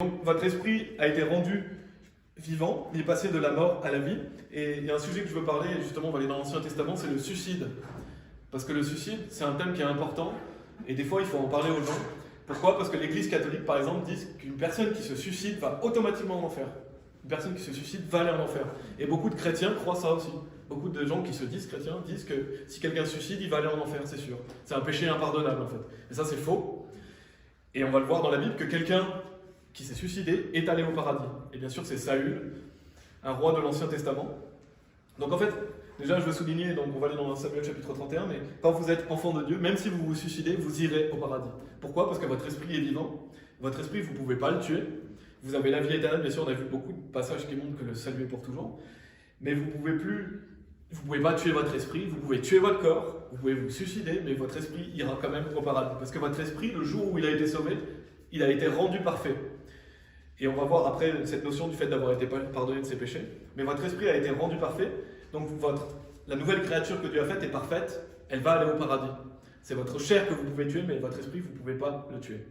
Donc votre esprit a été rendu vivant, il est passé de la mort à la vie. Et il y a un sujet que je veux parler, et justement on va aller dans l'Ancien Testament, c'est le suicide. Parce que le suicide, c'est un thème qui est important, et des fois il faut en parler aux gens. Pourquoi? Parce que l'Église catholique, par exemple, dit qu'une personne qui se suicide va automatiquement en enfer. Une personne qui se suicide va aller en enfer. Et beaucoup de chrétiens croient ça aussi. Beaucoup de gens qui se disent chrétiens disent que si quelqu'un se suicide, il va aller en enfer, c'est sûr. C'est un péché impardonnable en fait. Et ça c'est faux. Et on va le voir dans la Bible que quelqu'un qui s'est suicidé est allé au paradis. Et bien sûr c'est Saül, un roi de l'Ancien Testament. Donc en fait, déjà je veux souligner, donc on va aller dans Samuel chapitre 31, mais quand vous êtes enfant de Dieu, même si vous vous suicidez, vous irez au paradis. Pourquoi? Parce que votre esprit est vivant. Votre esprit, vous ne pouvez pas le tuer. Vous avez la vie éternelle, bien sûr, on a vu beaucoup de passages qui montrent que le salut est pour toujours. Mais vous ne pouvez pas tuer votre esprit, vous pouvez tuer votre corps, vous pouvez vous suicider, mais votre esprit ira quand même au paradis. Parce que votre esprit, le jour où il a été sauvé, il a été rendu parfait. Et on va voir après cette notion du fait d'avoir été pardonné de ses péchés. Mais votre esprit a été rendu parfait, donc la nouvelle créature que Dieu a faite est parfaite, elle va aller au paradis. C'est votre chair que vous pouvez tuer, mais votre esprit, vous ne pouvez pas le tuer.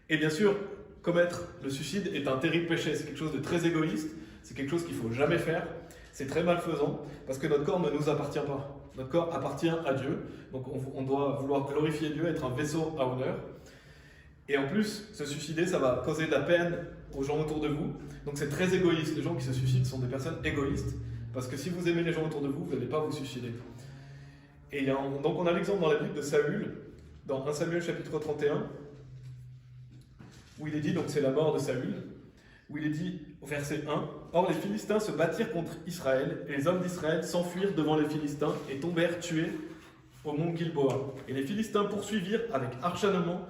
Et bien sûr, commettre le suicide est un terrible péché, c'est quelque chose de très égoïste, c'est quelque chose qu'il ne faut jamais faire, c'est très malfaisant, parce que notre corps ne nous appartient pas. Notre corps appartient à Dieu, donc on doit vouloir glorifier Dieu, être un vaisseau à honneur. Et en plus, se suicider, ça va causer de la peine aux gens autour de vous, donc c'est très égoïste. Les gens qui se suicident sont des personnes égoïstes, parce que si vous aimez les gens autour de vous, vous n'allez pas vous suicider. Et donc on a l'exemple dans la Bible de Saül, dans 1 Samuel chapitre 31, où il est dit, donc c'est la mort de Saül, où il est dit au verset 1, « Or les Philistins se battirent contre Israël, et les hommes d'Israël s'enfuirent devant les Philistins et tombèrent tués au mont Gilboa. Et les Philistins poursuivirent avec acharnement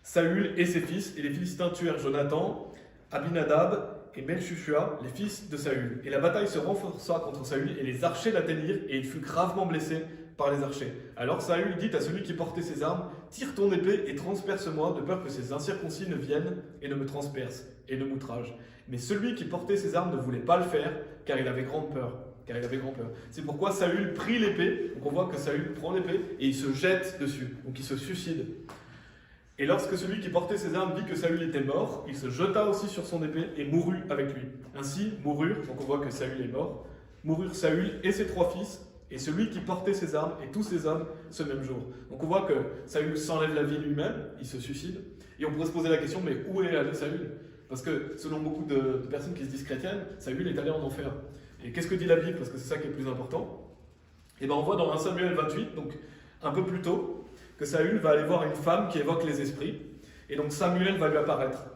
Saül et ses fils, et les Philistins tuèrent Jonathan, Abinadab et Melchushua, les fils de Saül. Et la bataille se renforça contre Saül, et les archers l'atteignirent, et il fut gravement blessé par les archers. Alors Saül dit à celui qui portait ses armes, « Tire ton épée et transperce-moi, de peur que ces incirconcis ne viennent et ne me transpercent et ne m'outragent. » Mais celui qui portait ses armes ne voulait pas le faire, car il avait grande peur. C'est pourquoi Saül prit l'épée, donc on voit que Saül prend l'épée, et il se jette dessus, donc il se suicide. Et lorsque celui qui portait ses armes vit que Saül était mort, il se jeta aussi sur son épée et mourut avec lui. Ainsi moururent, donc on voit que Saül est mort, moururent Saül et ses 3 fils, et celui qui portait ses armes et tous ses hommes ce même jour. Donc on voit que Saül s'enlève la vie lui-même, il se suicide, et on pourrait se poser la question, mais où est allé Saül? Parce que selon beaucoup de personnes qui se disent chrétiennes, Saül est allé en enfer. Et qu'est-ce que dit la Bible? Parce que c'est ça qui est le plus important. Et bien on voit dans 1 Samuel 28, donc un peu plus tôt, que Saül va aller voir une femme qui évoque les esprits, et donc Samuel va lui apparaître.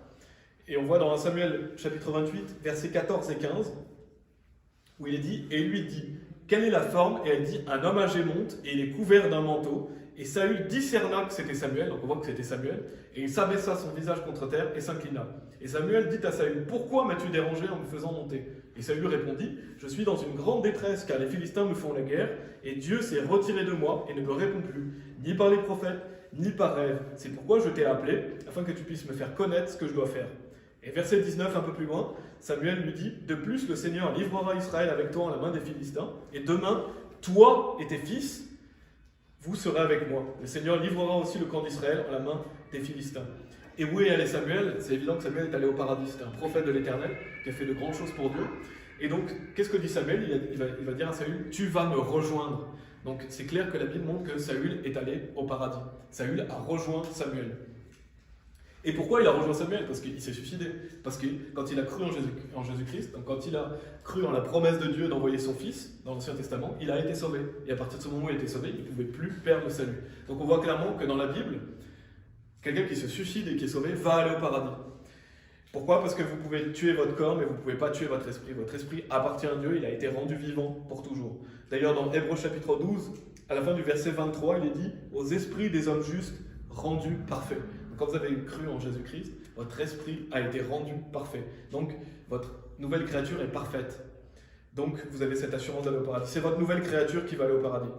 Et on voit dans 1 Samuel chapitre 28, versets 14 et 15, où il est dit, et il lui dit, quelle est la forme? Et elle dit, un homme âgé monte, et il est couvert d'un manteau. Et Saül discerna que c'était Samuel, donc on voit que c'était Samuel, et il s'abaissa son visage contre terre et s'inclina. Et Samuel dit à Saül, pourquoi m'as-tu dérangé en me faisant monter? Et Saül répondit, je suis dans une grande détresse, car les Philistins me font la guerre, et Dieu s'est retiré de moi et ne me répond plus, ni par les prophètes, ni par rêve. C'est pourquoi je t'ai appelé, afin que tu puisses me faire connaître ce que je dois faire. Et verset 19, un peu plus loin, Samuel lui dit, de plus le Seigneur livrera Israël avec toi en la main des Philistins, et demain, toi et tes fils, vous serez avec moi. Le Seigneur livrera aussi le camp d'Israël en la main des Philistins. Et où est allé Samuel? C'est évident que Samuel est allé au paradis. C'était un prophète de l'Éternel qui a fait de grandes choses pour Dieu. Et donc, qu'est-ce que dit Samuel? Il va dire à Saül, tu vas me rejoindre. Donc, c'est clair que la Bible montre que Saül est allé au paradis. Saül a rejoint Samuel. Et pourquoi il a rejoint Samuel? Parce qu'il s'est suicidé. Parce que quand il a cru en Jésus-Christ, donc quand il a cru en la promesse de Dieu d'envoyer son Fils dans l'Ancien Testament, il a été sauvé. Et à partir de ce moment où il a été sauvé, il ne pouvait plus perdre le salut. Donc on voit clairement que dans la Bible, quelqu'un qui se suicide et qui est sauvé va aller au paradis. Pourquoi? Parce que vous pouvez tuer votre corps, mais vous ne pouvez pas tuer votre esprit. Votre esprit appartient à Dieu, il a été rendu vivant pour toujours. D'ailleurs, dans Hébreux chapitre 12, à la fin du verset 23, il est dit « Aux esprits des hommes justes rendus parfaits ». Quand vous avez cru en Jésus-Christ, votre esprit a été rendu parfait. Donc, votre nouvelle créature est parfaite. Donc, vous avez cette assurance d'aller au paradis. C'est votre nouvelle créature qui va aller au paradis.